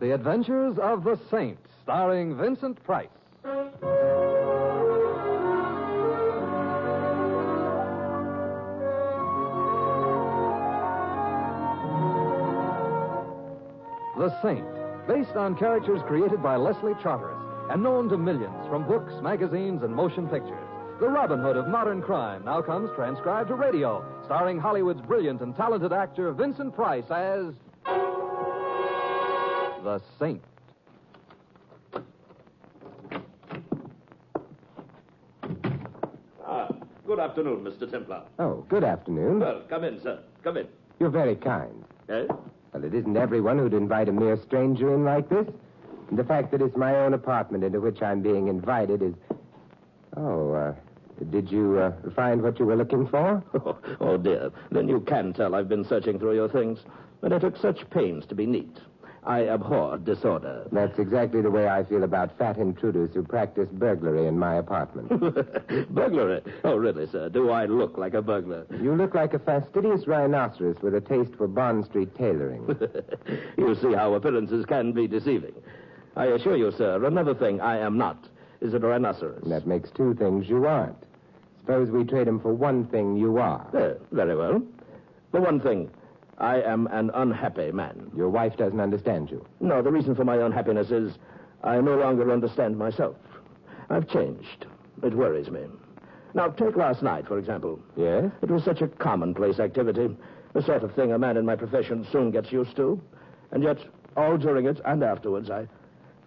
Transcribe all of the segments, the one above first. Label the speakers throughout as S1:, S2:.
S1: The Adventures of the Saint, starring Vincent Price. The Saint, based on characters created by Leslie Charteris and known to millions from books, magazines, and motion pictures. The Robin Hood of modern crime now comes transcribed to radio, starring Hollywood's brilliant and talented actor Vincent Price as the Saint.
S2: Good afternoon, Mr. Templar.
S3: Oh, good afternoon.
S2: Well, come in, sir. Come in.
S3: You're very kind.
S2: Eh?
S3: Well, it isn't everyone who'd invite a mere stranger in like this. And the fact that it's my own apartment into which I'm being invited is... did you find what you were looking for?
S2: Oh, dear. Then you can tell I've been searching through your things. But I took such pains to be neat. I abhor disorder.
S3: That's exactly the way I feel about fat intruders who practice burglary in my apartment.
S2: Burglary? Oh, really, sir? Do I look like a burglar?
S3: You look like a fastidious rhinoceros with a taste for Bond Street tailoring.
S2: You see how appearances can be deceiving. I assure you, sir, another thing I am not is a rhinoceros.
S3: That makes two things you aren't. Suppose we trade them for one thing you are.
S2: Very well. For one thing, I am an unhappy man.
S3: Your wife doesn't understand you.
S2: No, the reason for my unhappiness is I no longer understand myself. I've changed. It worries me. Now, take last night, for example.
S3: Yes?
S2: It was such a commonplace activity, the sort of thing a man in my profession soon gets used to. And yet, all during it and afterwards, I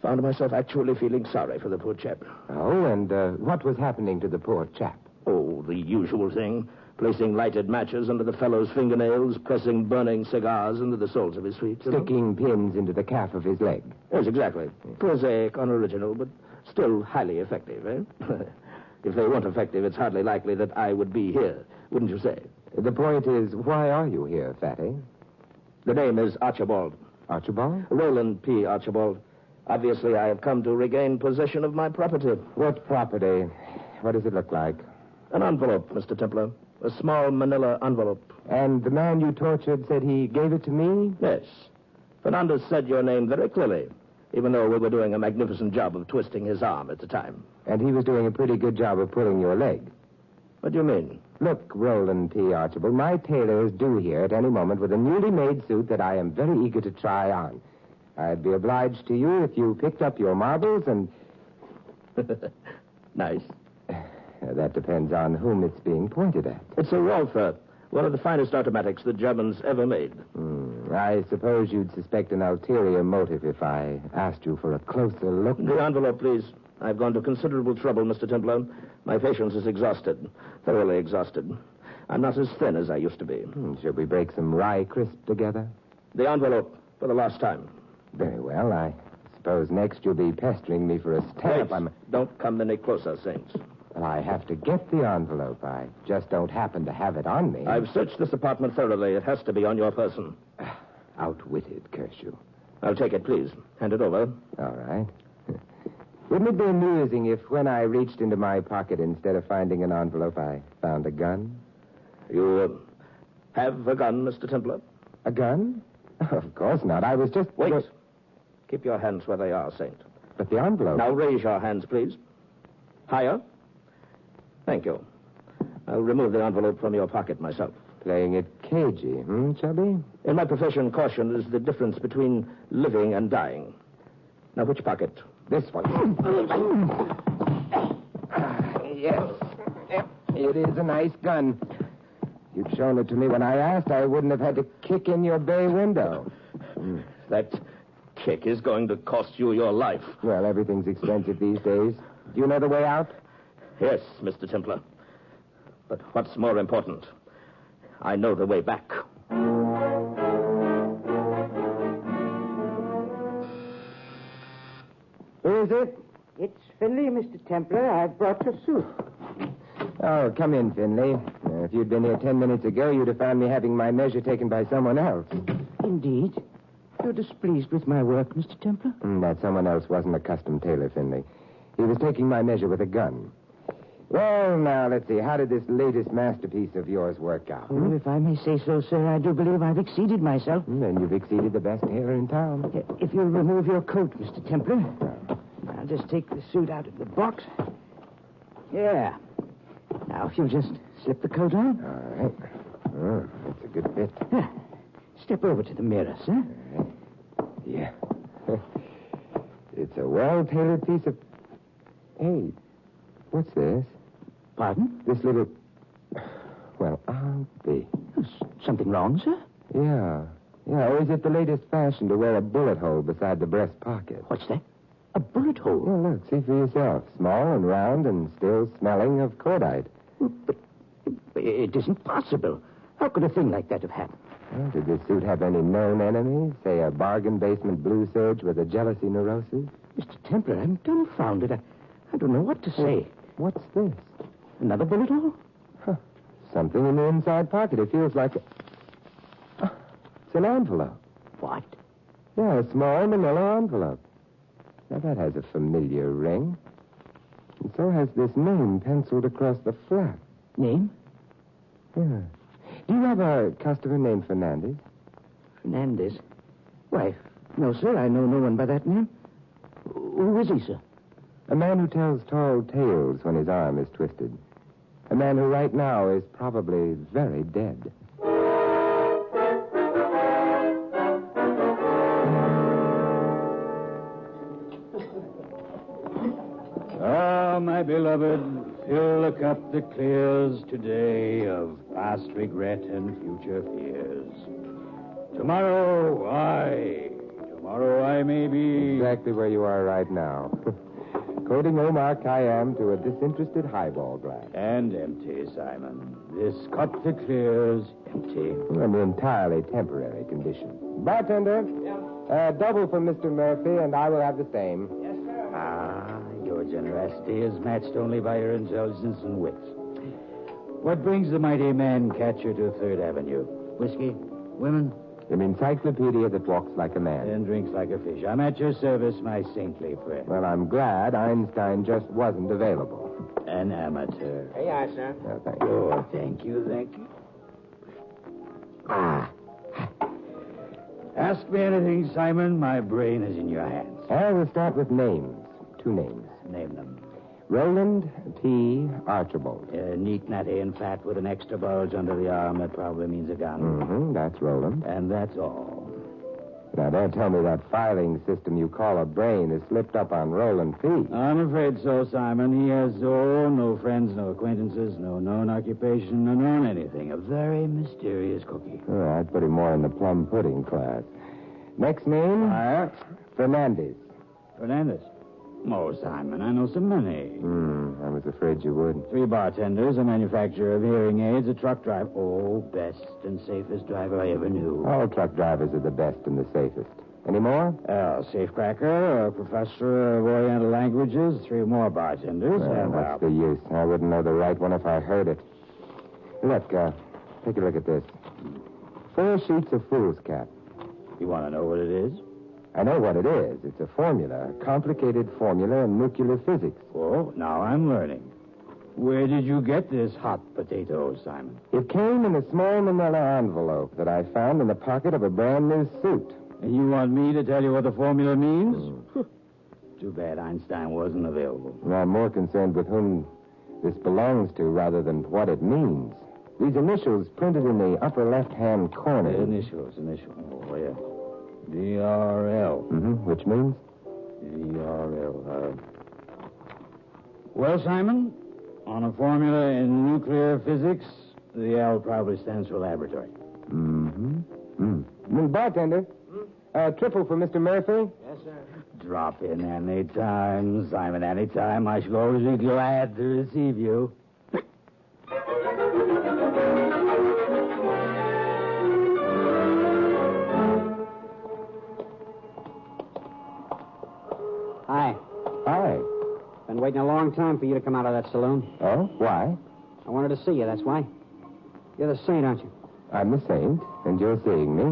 S2: found myself actually feeling sorry for the poor chap.
S3: Oh, and what was happening to the poor chap?
S2: Oh, the usual thing. Placing lighted matches under the fellow's fingernails, pressing burning cigars into the soles of his feet.
S3: Sticking pins into the calf of his leg.
S2: Yes, exactly. Prosaic, unoriginal, but still highly effective, eh? If they weren't effective, it's hardly likely that I would be here, wouldn't you say?
S3: The point is, why are you here, Fatty?
S2: The name is Archibald.
S3: Archibald?
S2: Roland P. Archibald. Obviously, I have come to regain possession of my property.
S3: What property? What does it look like?
S2: An envelope, Mr. Templar. A small manila envelope.
S3: And the man you tortured said he gave it to me?
S2: Yes. Fernandez said your name very clearly, even though we were doing a magnificent job of twisting his arm at the time.
S3: And he was doing a pretty good job of pulling your leg.
S2: What do you mean?
S3: Look, Roland P. Archibald, my tailor is due here at any moment with a newly made suit that I am very eager to try on. I'd be obliged to you if you picked up your marbles and...
S2: Nice.
S3: That depends on whom it's being pointed at.
S2: It's a Walther, one of the finest automatics the Germans ever made.
S3: I suppose you'd suspect an ulterior motive if I asked you for a closer look.
S2: The envelope, please. I've gone to considerable trouble, Mr. Templar. My patience is exhausted, thoroughly exhausted. I'm not as thin as I used to be.
S3: Shall we break some rye crisp together?
S2: The envelope, for the last time.
S3: Very well. I suppose next you'll be pestering me for a stamp.
S2: Don't come any closer, Saints.
S3: Well, I have to get the envelope. I just don't happen to have it on me.
S2: I've searched this apartment thoroughly. It has to be on your person.
S3: Outwitted, curse you.
S2: I'll take it, please. Hand it over.
S3: All right. Wouldn't it be amusing if when I reached into my pocket, instead of finding an envelope, I found a gun?
S2: You have a gun, Mr. Templar?
S3: A gun? Of course not. I was just...
S2: Wait. Keep your hands where they are, Saint.
S3: But the envelope...
S2: Now raise your hands, please. Higher. Thank you. I'll remove the envelope from your pocket myself.
S3: Playing it cagey, Chubby?
S2: In my profession, caution is the difference between living and dying. Now, which pocket?
S3: This one. Yes. It is a nice gun. If you'd shown it to me when I asked, I wouldn't have had to kick in your bay window.
S2: That kick is going to cost you your life.
S3: Well, everything's expensive these days. Do you know the way out?
S2: Yes, Mr. Templar. But what's more important, I know the way back.
S3: Who is it?
S4: It's Finley, Mr. Templar. I've brought your suit.
S3: Oh, come in, Finley. If you'd been here 10 minutes ago, you'd have found me having my measure taken by someone else.
S4: Indeed. You're displeased with my work, Mr. Templar?
S3: That someone else wasn't a custom tailor, Finley. He was taking my measure with a gun. Well, now, let's see. How did this latest masterpiece of yours work out?
S4: Well, if I may say so, sir, I do believe I've exceeded myself.
S3: Then you've exceeded the best tailor in town.
S4: If you'll remove your coat, Mr. Templar. I'll just take the suit out of the box. Yeah. Now, if you'll just slip the coat on.
S3: All right. Oh, that's a good fit.
S4: Step over to the mirror, sir.
S3: Yeah. It's a well-tailored piece of... Hey, what's this?
S4: Pardon?
S3: This little... Well, I'll be...
S4: Something wrong, sir?
S3: Yeah. Yeah, or is it the latest fashion to wear a bullet hole beside the breast pocket?
S4: What's that? A bullet hole?
S3: Well, look, see for yourself. Small and round and still smelling of cordite.
S4: But it isn't possible. How could a thing like that have happened?
S3: Well, did this suit have any known enemies? Say a bargain basement blue serge with a jealousy neurosis?
S4: Mr. Templar, I'm dumbfounded. I don't know what to say.
S3: What's this?
S4: Another bullet hole?
S3: Something in the inside pocket. It feels like... It's an envelope.
S4: What?
S3: Yeah, a small manila envelope. Now, that has a familiar ring. And so has this name penciled across the flap.
S4: Name?
S3: Yeah. Do you have a customer named Fernandez?
S4: Fernandez? Why, no, sir. I know no one by that name. Who is he, sir?
S3: A man who tells tall tales when his arm is twisted. A man who right now is probably very dead.
S5: Ah, my beloved, fill the cup that clears today of past regret and future fears. Tomorrow I may be...
S3: Exactly where you are right now. Quoting Omar Khayyam to a disinterested highball glass.
S5: And empty, Simon. This cup that clears, empty.
S3: An entirely temporary condition. Bartender, double for Mr. Murphy, and I will have the same.
S5: Ah, your generosity is matched only by your intelligence and wit. What brings the mighty man catcher to Third Avenue? Whiskey? Women?
S3: An encyclopedia that walks like a man.
S5: And drinks like a fish. I'm at your service, my saintly friend.
S3: Well, I'm glad Einstein just wasn't available.
S5: An amateur.
S4: Here you are, sir.
S3: No, thank you.
S5: Oh, thank you. Ah. Ask me anything, Simon. My brain is in your hands.
S3: I will start with names. 2 names.
S5: Name them.
S3: Roland P. Archibald.
S5: Neat, natty, and fat with an extra bulge under the arm. That probably means a gun.
S3: Mm-hmm, that's Roland.
S5: And that's all.
S3: Now, don't tell me that filing system you call a brain is slipped up on Roland P.
S5: I'm afraid so, Simon. He has, no friends, no acquaintances, no known occupation, no known anything. A very mysterious cookie.
S3: Oh, I'd put him more in the plum pudding class. Next name? Fernandez.
S5: Fernandez. Oh, Simon, I know so many.
S3: I was afraid you would.
S5: 3 bartenders, a manufacturer of hearing aids, a truck driver. Oh, best and safest driver I ever knew.
S3: All truck drivers are the best and the safest. Any more?
S5: Safecracker, a professor of Oriental languages, 3 more bartenders.
S3: Well, what's the use? I wouldn't know the right one if I heard it. Look, take a look at this. 4 sheets of foolscap.
S5: You want to know what it is?
S3: I know what it is. It's a formula, a complicated formula in nuclear physics.
S5: Oh, now I'm learning. Where did you get this hot potato, Simon?
S3: It came in a small manila envelope that I found in the pocket of a brand new suit.
S5: And you want me to tell you what the formula means? Too bad Einstein wasn't available.
S3: And I'm more concerned with whom this belongs to rather than what it means. These initials printed in the upper left-hand corner.
S5: Initials. Oh, yeah. D-R-L.
S3: Which means?
S5: D-R-L. Well, Simon, on a formula in nuclear physics, the L probably stands for laboratory.
S3: Bartender, triple for Mr. Murphy.
S4: Yes, sir.
S5: Drop in any time, Simon, any time. I shall always be glad to receive you.
S6: Hi. Been waiting a long time for you to come out of that saloon.
S3: Oh, why?
S6: I wanted to see you, that's why. You're the saint, aren't you?
S3: I'm the saint, and you're seeing me.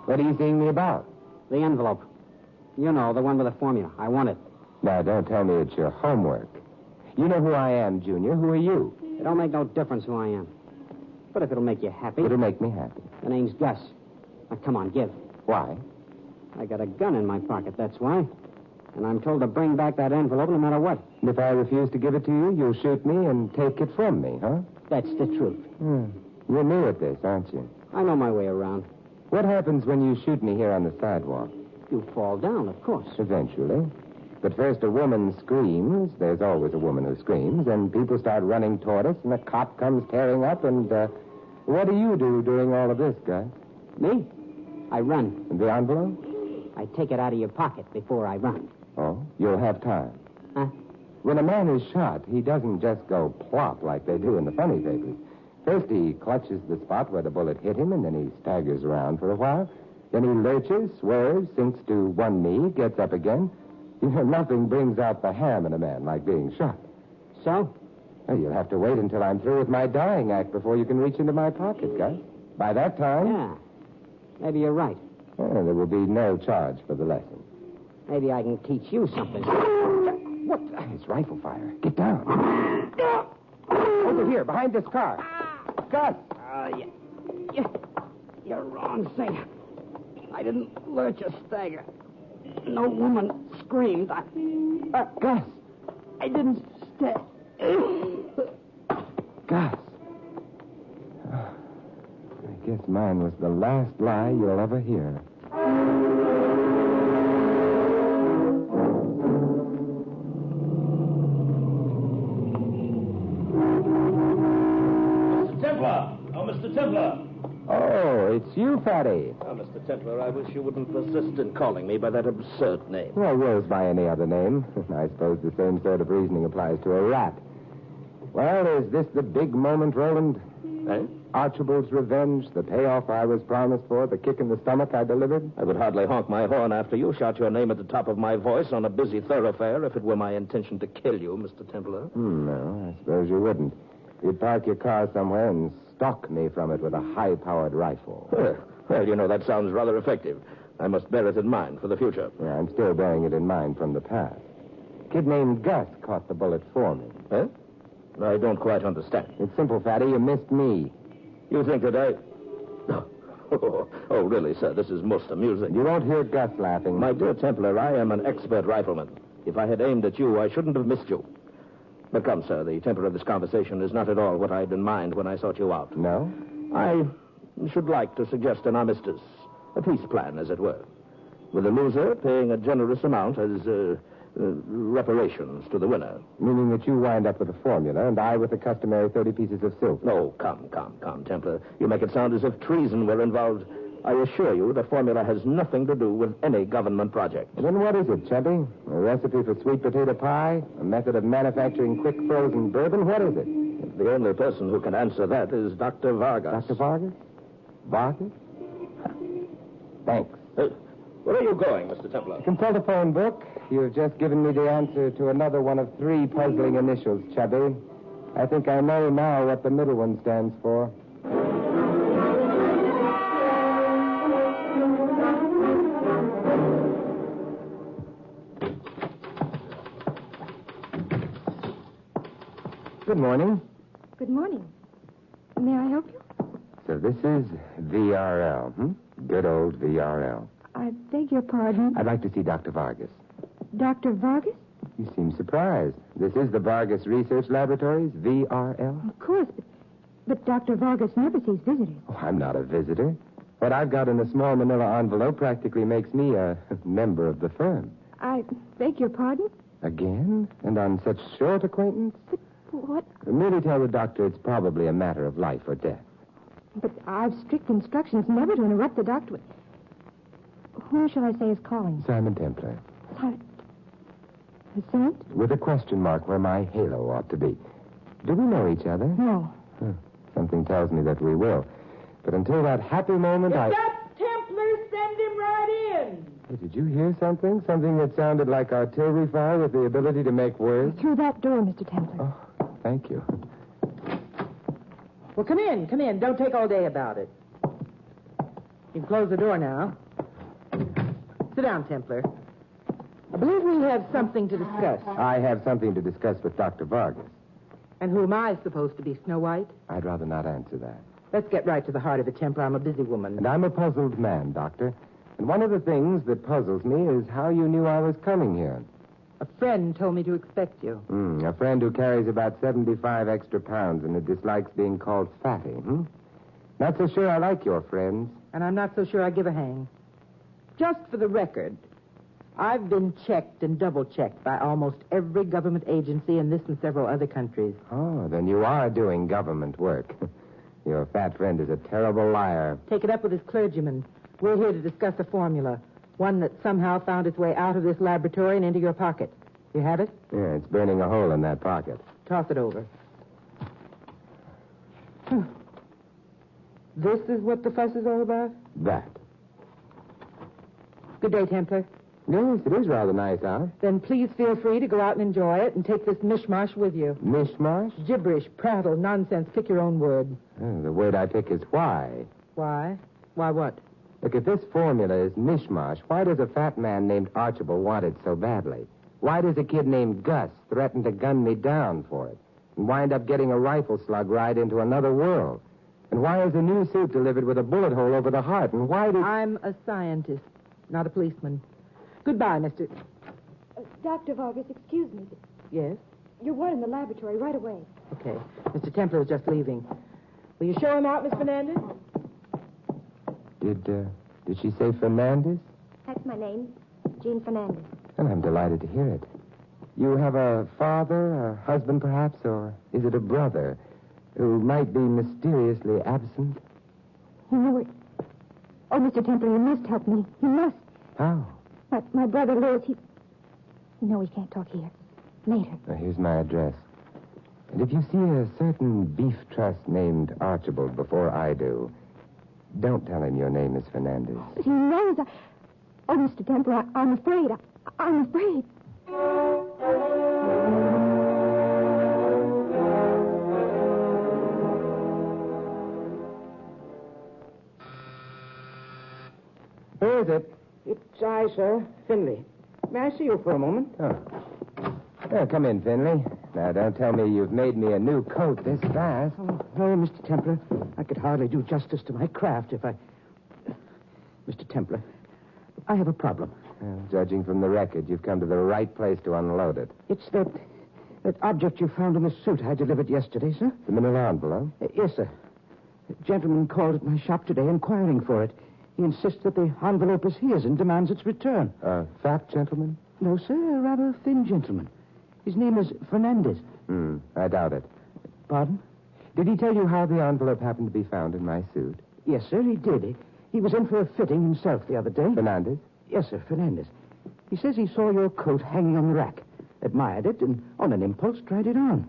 S3: What are you seeing me about?
S6: The envelope. You know, the one with the formula. I want it.
S3: Now, don't tell me it's your homework. You know who I am, Junior. Who are you?
S6: It don't make no difference who I am. But if it'll make you happy,
S3: It'll make me happy.
S6: the name's Gus. Now, come on, give.
S3: Why?
S6: I got a gun in my pocket, that's why. And I'm told to bring back that envelope no matter what.
S3: And if I refuse to give it to you, you'll shoot me and take it from me, huh?
S6: That's the truth.
S3: You're new at this, aren't you?
S6: I know my way around.
S3: What happens when you shoot me here on the sidewalk?
S6: You fall down, of course.
S3: Eventually. But first a woman screams. There's always a woman who screams. And people start running toward us, and a cop comes tearing up. And what do you do during all of this, Gus?
S6: Me? I run.
S3: And the envelope?
S6: I take it out of your pocket before I run.
S3: Oh, you'll have time.
S6: Huh?
S3: When a man is shot, he doesn't just go plop like they do in the funny papers. First, he clutches the spot where the bullet hit him, and then he staggers around for a while. Then he lurches, swerves, sinks to one knee, gets up again. You know, nothing brings out the ham in a man like being shot.
S6: So?
S3: Well, you'll have to wait until I'm through with my dying act before you can reach into my pocket, Gus. By that time...
S6: Yeah. Maybe you're right.
S3: There will be no charge for the lesson.
S6: Maybe I can teach you something.
S3: What? It's rifle fire. Get down. Over here, behind this car. Gus!
S6: You're wrong, Singer. I didn't lurch or stagger. No woman screamed.
S3: Gus!
S6: I didn't stay.
S3: Gus! I guess mine was the last lie you'll ever hear.
S2: Mr. Templar.
S3: Oh, it's you, Fatty.
S2: Oh, Mr. Templar, I wish you wouldn't persist in calling me by that absurd name.
S3: Well, Rose by any other name. I suppose the same sort of reasoning applies to a rat. Well, is this the big moment, Roland?
S2: Eh?
S3: Archibald's revenge, the payoff I was promised for, the kick in the stomach I delivered?
S2: I would hardly honk my horn after you shout your name at the top of my voice on a busy thoroughfare if it were my intention to kill you, Mr. Templar.
S3: No, I suppose you wouldn't. You'd park your car somewhere and stalk me from it with a high-powered rifle.
S2: Well, you know, that sounds rather effective. I must bear it in mind for the future.
S3: Yeah, I'm still bearing it in mind from the past. A kid named Gus caught the bullet for me.
S2: Eh? I don't quite understand.
S3: It's simple, Fatty. You missed me.
S2: You think that I... Oh, really, sir, this is most amusing.
S3: You won't hear Gus laughing.
S2: My dear Templar, I am an expert rifleman. If I had aimed at you, I shouldn't have missed you. But come, sir, the temper of this conversation is not at all what I had in mind when I sought you out.
S3: No?
S2: I should like to suggest an armistice, a peace plan, as it were, with the loser paying a generous amount as reparations to the winner.
S3: Meaning that you wind up with a formula and I with the customary 30 pieces of silver.
S2: Oh, come, Templar. You make it sound as if treason were involved. I assure you the formula has nothing to do with any government project.
S3: Then what is it, Chubby? A recipe for sweet potato pie? A method of manufacturing quick frozen bourbon? What is it?
S2: The only person who can answer that is Dr. Vargas.
S3: Dr. Vargas? Vargas? Thanks.
S2: Where are you going, Mr. Templar?
S3: Consult a phone book. You've just given me the answer to another one of 3 puzzling initials, Chubby. I think I know now what the middle one stands for. Good morning.
S7: Good morning. May I help you?
S3: So this is VRL, Good old VRL.
S7: I beg your pardon.
S3: I'd like to see Dr. Vargas.
S7: Dr. Vargas?
S3: You seem surprised. This is the Vargas Research Laboratories, VRL.
S7: Of course, but Dr. Vargas never sees visitors.
S3: Oh, I'm not a visitor. What I've got in a small manila envelope practically makes me a member of the firm.
S7: I beg your pardon?
S3: Again? And on such short acquaintance?
S7: But what?
S3: Merely tell the doctor it's probably a matter of life or death.
S7: But I've strict instructions never to interrupt the doctor. Who shall I say is calling?
S3: Simon Templar.
S7: The Saint?
S3: With a question mark where my halo ought to be. Do we know each other?
S7: No.
S3: Something tells me that we will. But until that happy moment,
S8: If that's Templar, send him right in.
S3: Hey, did you hear something? Something that sounded like artillery fire with the ability to make words?
S7: Through that door, Mr. Templar.
S3: Oh, thank you.
S8: Well, come in. Don't take all day about it. You can close the door now. Sit down, Templar. I believe we have something to discuss.
S3: I have something to discuss with Dr. Vargas.
S8: And who am I supposed to be, Snow White?
S3: I'd rather not answer that.
S8: Let's get right to the heart of it, Templar. I'm a busy woman.
S3: And I'm a puzzled man, Doctor. And one of the things that puzzles me is how you knew I was coming here.
S8: A friend told me to expect you.
S3: A friend who carries about 75 extra pounds and who dislikes being called fatty, Not so sure I like your friends.
S8: And I'm not so sure I give a hang. Just for the record, I've been checked and double-checked by almost every government agency in this and several other countries.
S3: Oh, then you are doing government work. Your fat friend is a terrible liar.
S8: Take it up with his clergyman. We're here to discuss a formula, one that somehow found its way out of this laboratory and into your pocket. You have it?
S3: Yeah, it's burning a hole in that pocket.
S8: Toss it over. This is what the fuss is all about?
S3: That.
S8: Good day, Templar.
S3: Yes, it is rather nice out.
S8: Then please feel free to go out and enjoy it and take this mishmash with you.
S3: Mishmash?
S8: Gibberish, prattle, nonsense. Pick your own word.
S3: Oh, the word I pick is why.
S8: Why? Why what?
S3: Look, if this formula is mishmash, why does a fat man named Archibald want it so badly? Why does a kid named Gus threaten to gun me down for it? And wind up getting a rifle slug right into another world? And why is a new suit delivered with a bullet hole over the heart? And why did...
S8: I'm a scientist, not a policeman. Goodbye, Mr.
S7: Dr. Vargas, excuse me.
S8: Yes?
S7: You're wanted in the laboratory right away.
S8: Okay. Mr. Templar is just leaving. Will you show him out, Miss Fernandez?
S3: Did she say Fernandez?
S7: That's my name, Jean Fernandez.
S3: Well, I'm delighted to hear it. You have a father, a husband perhaps, or is it a brother who might be mysteriously absent?
S7: You know it. Oh, Mr. Templar, you must help me. You must.
S3: How?
S7: My brother Lewis, he... No, we can't talk here. Later.
S3: Here's my address. And if you see a certain beef trust named Archibald before I do, don't tell him your name is Fernandez.
S7: But he knows I... Oh, Mr. Templar, I'm afraid. I'm afraid.
S8: Who is it? It's I, sir. Finley. May I see you for a moment?
S3: Oh. Well, come in, Finley. Now, don't tell me you've made me a new coat this fast.
S4: Oh, no, Mr. Templar. I could hardly do justice to my craft if I... Mr. Templar, I have a problem.
S3: Well, judging from the record, you've come to the right place to unload it.
S4: It's that object you found in the suit I delivered yesterday, sir.
S3: The manila envelope?
S4: Yes, sir. A gentleman called at my shop today inquiring for it. He insists that the envelope is his and demands its return.
S3: A fat gentleman?
S4: No, sir, a rather thin gentleman. His name is Fernandez.
S3: I doubt it.
S4: Pardon?
S3: Did he tell you how the envelope happened to be found in my suit?
S4: Yes, sir, he did. He was in for a fitting himself the other day.
S3: Fernandez?
S4: Yes, sir, Fernandez. He says he saw your coat hanging on the rack, admired it, and on an impulse tried it on.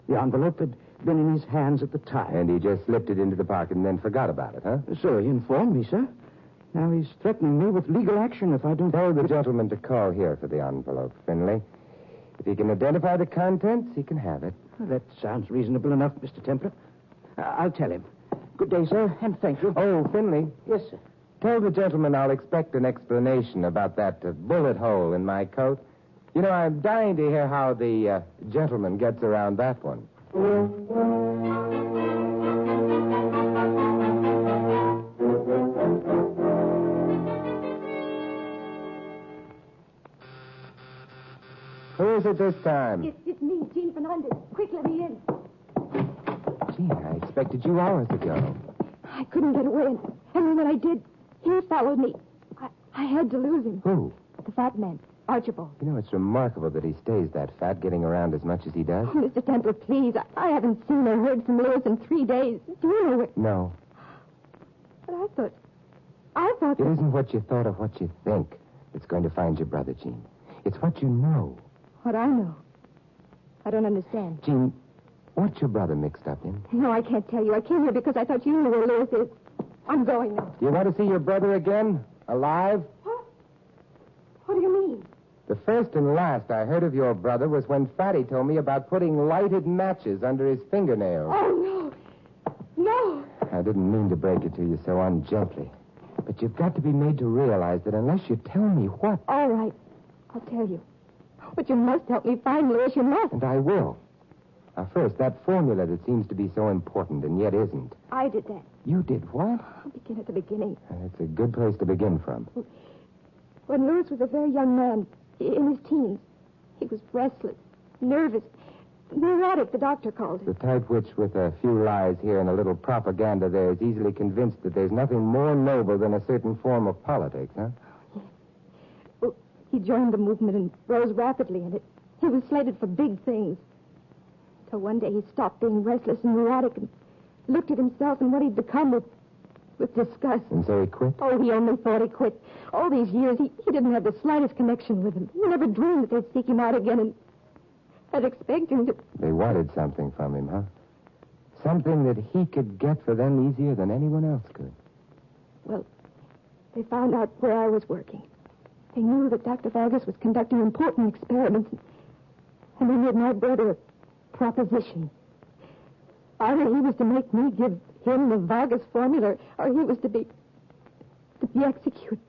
S4: The envelope had been in his hands at the time.
S3: And he just slipped it into the pocket and then forgot about it, huh?
S4: So he informed me, sir. Now he's threatening me with legal action if I don't...
S3: Tell the gentleman to call here for the envelope, Finley. If he can identify the contents, he can have it.
S4: Well, that sounds reasonable enough, Mr. Templar. I'll tell him. Good day, sir, and thank you.
S3: Oh, Finley.
S4: Yes, sir.
S3: Tell the gentleman I'll expect an explanation about that bullet hole in my coat. You know, I'm dying to hear how the gentleman gets around that one. Who is it this time?
S7: It's me, Jean Fernandez. Quick, let me in.
S3: Gee, I expected you hours ago.
S7: I couldn't get away, and when I did, he followed me. I had to lose him.
S3: Who?
S7: The fat man, Archibald.
S3: You know, it's remarkable that he stays that fat, getting around as much as he does.
S7: Oh, Mr. Templar, please. I haven't seen or heard from Lewis in 3 days. Do you know it?
S3: No.
S7: But I thought
S3: It
S7: that...
S3: isn't what you thought or what you think that's going to find your brother, Jean. It's what you know.
S7: What I know. I don't understand.
S3: Jean, what's your brother mixed up in?
S7: No, I can't tell you. I came here because I thought you knew where Lewis is. I'm going now.
S3: Do you want to see your brother again? Alive?
S7: What? What do you mean?
S3: The first and last I heard of your brother was when Fatty told me about putting lighted matches under his fingernails.
S7: Oh, no. No.
S3: I didn't mean to break it to you so ungently. But you've got to be made to realize that unless you tell me what...
S7: All right. I'll tell you. But you must help me find Lewis. You must.
S3: And I will. Now, first, that formula that seems to be so important and yet isn't.
S7: I did that.
S3: You did what?
S7: I'll begin at the beginning.
S3: It's a good place to begin from.
S7: When Lewis was a very young man, in his teens, he was restless, nervous, neurotic, the doctor called it.
S3: The type which, with a few lies here and a little propaganda there, is easily convinced that there's nothing more noble than a certain form of politics, huh?
S7: Yes. Well, he joined the movement and rose rapidly in it. He was slated for big things. Till one day he stopped being restless and neurotic and looked at himself and what he'd become with disgust.
S3: And so he quit?
S7: Oh, he only thought he quit. All these years, he didn't have the slightest connection with him. He never dreamed that they'd seek him out again and expect him to...
S3: They wanted something from him, huh? Something that he could get for them easier than anyone else could.
S7: Well, they found out where I was working. They knew that Dr. Vargas was conducting important experiments, and they made my brother a proposition. Either he was to make me give him the Vargas formula, or he was to be executed.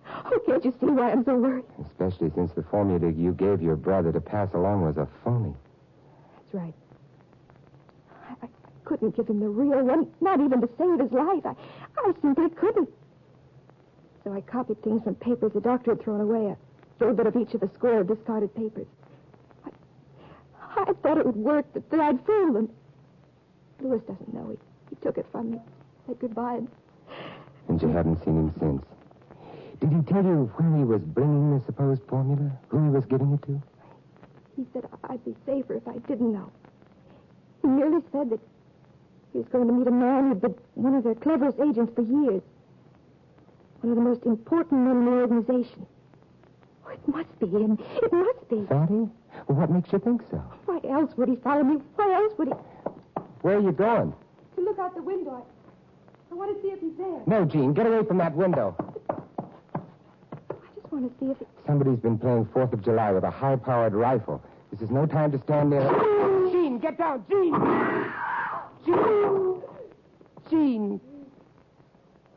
S7: Oh, can't you see why I'm so worried?
S3: Especially since the formula you gave your brother to pass along was a phony.
S7: That's right. I couldn't give him the real one, not even to save his life. I simply couldn't. So I copied things from papers the doctor had thrown away, a little bit of each of the score of discarded papers. I thought it would work, that I'd fool them. Lewis doesn't know. He took it from me, said goodbye.
S3: And you haven't seen him since. Did he tell you where he was bringing the supposed formula? Who he was giving it to?
S7: He said I'd be safer if I didn't know. He merely said that he was going to meet a man who'd been one of their cleverest agents for years. One of the most important men in the organization. Oh, it must be him. It must be.
S3: Fatty? Well, what makes you think so?
S7: Why else would he follow me? Why else would he...
S3: Where are you going?
S7: To look out the window. I want to see if he's there.
S3: No, Gene, get away from that window.
S7: I just want to see if he...
S3: Somebody's been playing 4th of July with a high-powered rifle. This is no time to stand there.
S8: Gene, get down, Gene! Gene! Gene!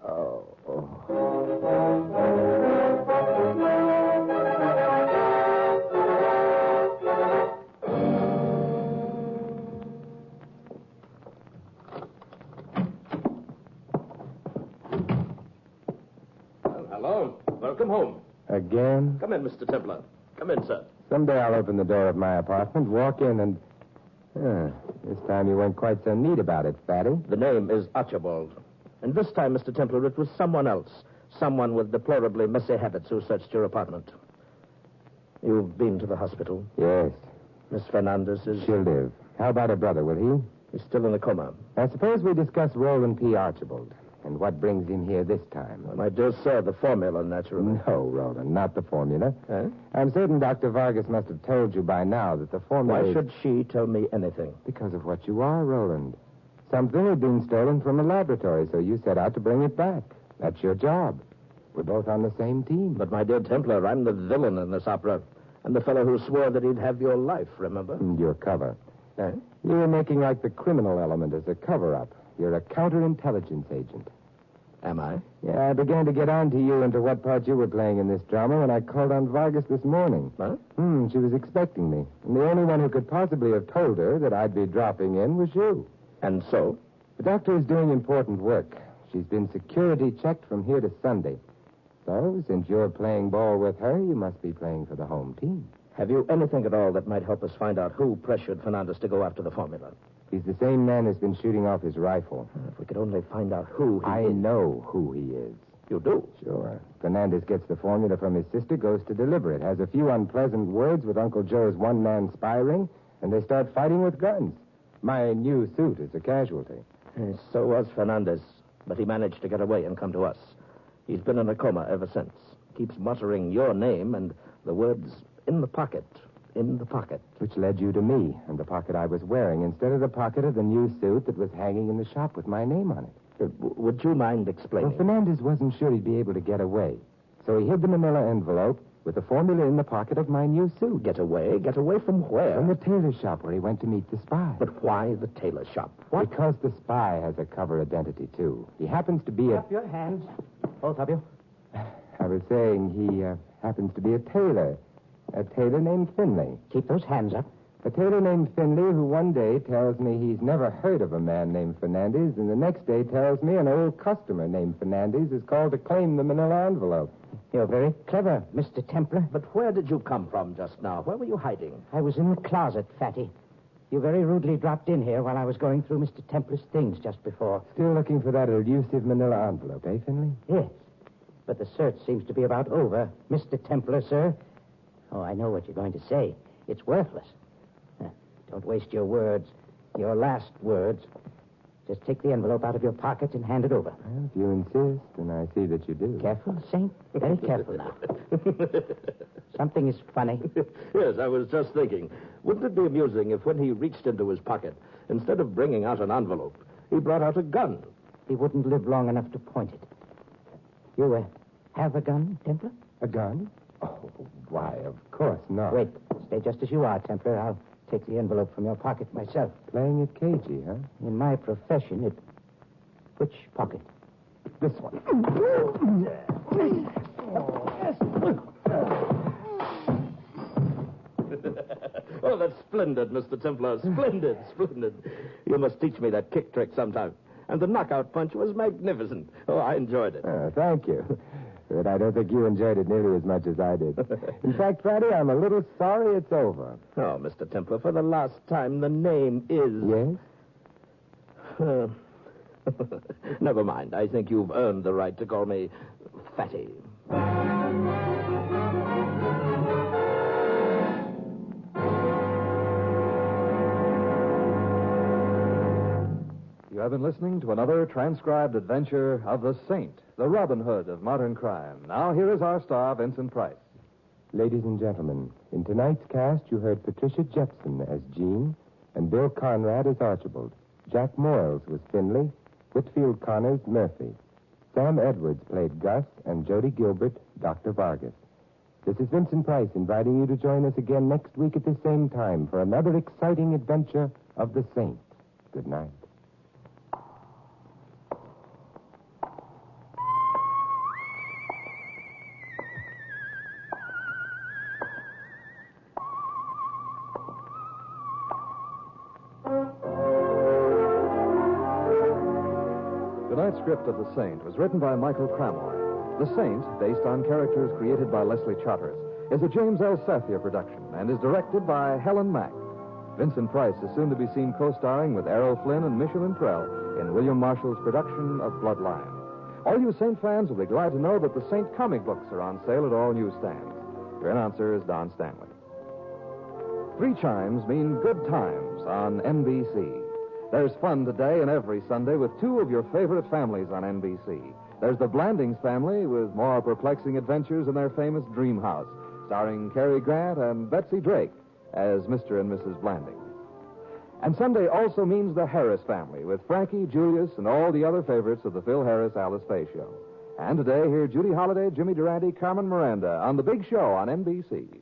S3: Oh.
S2: Hello. Welcome home.
S3: Again?
S2: Come in, Mr. Templar. Come in, sir.
S3: Someday I'll open the door of my apartment, walk in, and... this time you weren't quite so neat about it, Fatty.
S2: The name is Archibald. And this time, Mr. Templar, it was someone else. Someone with deplorably messy habits who searched your apartment. You've been to the hospital.
S3: Yes.
S2: Miss Fernandez is...
S3: She'll live. How about her brother, will he?
S2: He's still in a coma.
S3: I suppose we discuss Roland P. Archibald and what brings him here this time.
S2: Well, my dear sir, the formula, naturally.
S3: No, Roland, not the formula.
S2: Eh?
S3: I'm certain Dr. Vargas must have told you by now that the formula...
S2: Why should she tell me anything?
S3: Because of what you are, Roland. Something had been stolen from a laboratory, so you set out to bring it back. That's your job. We're both on the same team.
S2: But, my dear Templar, I'm the villain in this opera. I'm the fellow who swore that he'd have your life, remember?
S3: And your cover.
S2: Eh?
S3: You were making like the criminal element as a cover-up. You're a counterintelligence agent.
S2: Am I?
S3: Yeah, I began to get on to you and to what part you were playing in this drama when I called on Vargas this morning.
S2: Huh?
S3: She was expecting me. And the only one who could possibly have told her that I'd be dropping in was you.
S2: And so?
S3: The doctor is doing important work. She's been security checked from here to Sunday. So, since you're playing ball with her, you must be playing for the home team.
S2: Have you anything at all that might help us find out who pressured Fernandez to go after the formula?
S3: He's the same man who's been shooting off his rifle.
S2: If we could only find out who he
S3: I
S2: is.
S3: know who he is.
S2: You do?
S3: Sure. Fernandez gets the formula from his sister, goes to deliver it, has a few unpleasant words with Uncle Joe's one-man spy ring, and they start fighting with guns. My new suit is a casualty.
S2: So was Fernandez, but he managed to get away and come to us. He's been in a coma ever since. Keeps muttering your name and the words, in the pocket, in the pocket.
S3: Which led you to me and the pocket I was wearing, instead of the pocket of the new suit that was hanging in the shop with my name on it.
S2: Would you mind explaining?
S3: Well, Fernandez wasn't sure he'd be able to get away. So he hid the manila envelope with the formula in the pocket of my new suit.
S2: Get away? Get away from where?
S3: From the tailor shop where he went to meet the spy.
S2: But why the tailor shop? What?
S3: Because the spy has a cover identity, too. He happens to be
S8: Up your hands, both of you.
S3: I was saying happens to be a tailor named Finley.
S4: Keep those hands up.
S3: A tailor named Finley who one day tells me he's never heard of a man named Fernandez, and the next day tells me an old customer named Fernandez is called to claim the manila envelope.
S4: You're very clever, Mr. Templar.
S2: But where did you come from just now? Where were you hiding?
S4: I was in the closet, Fatty. You very rudely dropped in here while I was going through Mr. Templar's things just before.
S3: Still looking for that elusive manila envelope, eh, Finley?
S4: Yes. But the search seems to be about over, Mr. Templar, sir. Oh, I know what you're going to say. It's worthless. Don't waste your words, your last words. Just take the envelope out of your pocket and hand it over.
S3: Well, if you insist, and I see that you do.
S4: Careful, Saint. Very careful now. Something is funny.
S2: Yes, I was just thinking. Wouldn't it be amusing if when he reached into his pocket, instead of bringing out an envelope, he brought out a gun?
S4: He wouldn't live long enough to point it. You have a gun, Templar?
S3: A gun? Oh, why, of course not.
S4: Wait. Stay just as you are, Templar. I'll take the envelope from your pocket myself.
S3: Playing it cagey, huh?
S4: In my profession, it... Which pocket?
S3: This one.
S2: Oh, that's splendid, Mr. Templar. Splendid, splendid. You must teach me that kick trick sometime. And the knockout punch was magnificent. Oh, I enjoyed it.
S3: Thank you. But I don't think you enjoyed it nearly as much as I did. In fact, Fatty, I'm a little sorry it's over.
S2: Oh, Mr. Templar, for the last time, the name is...
S3: Yes?
S2: Never mind. I think you've earned the right to call me Fatty.
S1: You have been listening to another transcribed adventure of the Saint, the Robin Hood of modern crime. Now, here is our star, Vincent Price.
S3: Ladies and gentlemen, in tonight's cast, you heard Patricia Jepson as Jean and Bill Conrad as Archibald. Jack Moyles was Finley, Whitfield Connors, Murphy. Sam Edwards played Gus, and Jody Gilbert, Dr. Vargas. This is Vincent Price inviting you to join us again next week at the same time for another exciting adventure of the Saint. Good night.
S1: Tonight's script of The Saint was written by Michael Cramoy. The Saint, based on characters created by Leslie Charteris, is a James L. Sathia production and is directed by Helen Mack. Vincent Price is soon to be seen co-starring with Errol Flynn and Michelin Prell in William Marshall's production of Bloodline. All you Saint fans will be glad to know that the Saint comic books are on sale at all newsstands. Your announcer is Don Stanley. 3 chimes mean good times on NBC. There's fun today and every Sunday with 2 of your favorite families on NBC. There's the Blandings family with more perplexing adventures in their famous dream house, starring Cary Grant and Betsy Drake as Mr. and Mrs. Blanding. And Sunday also means the Harris family with Frankie, Julius, and all the other favorites of the Phil Harris Alice Faye show. And today, hear Judy Holliday, Jimmy Durante, Carmen Miranda on The Big Show on NBC.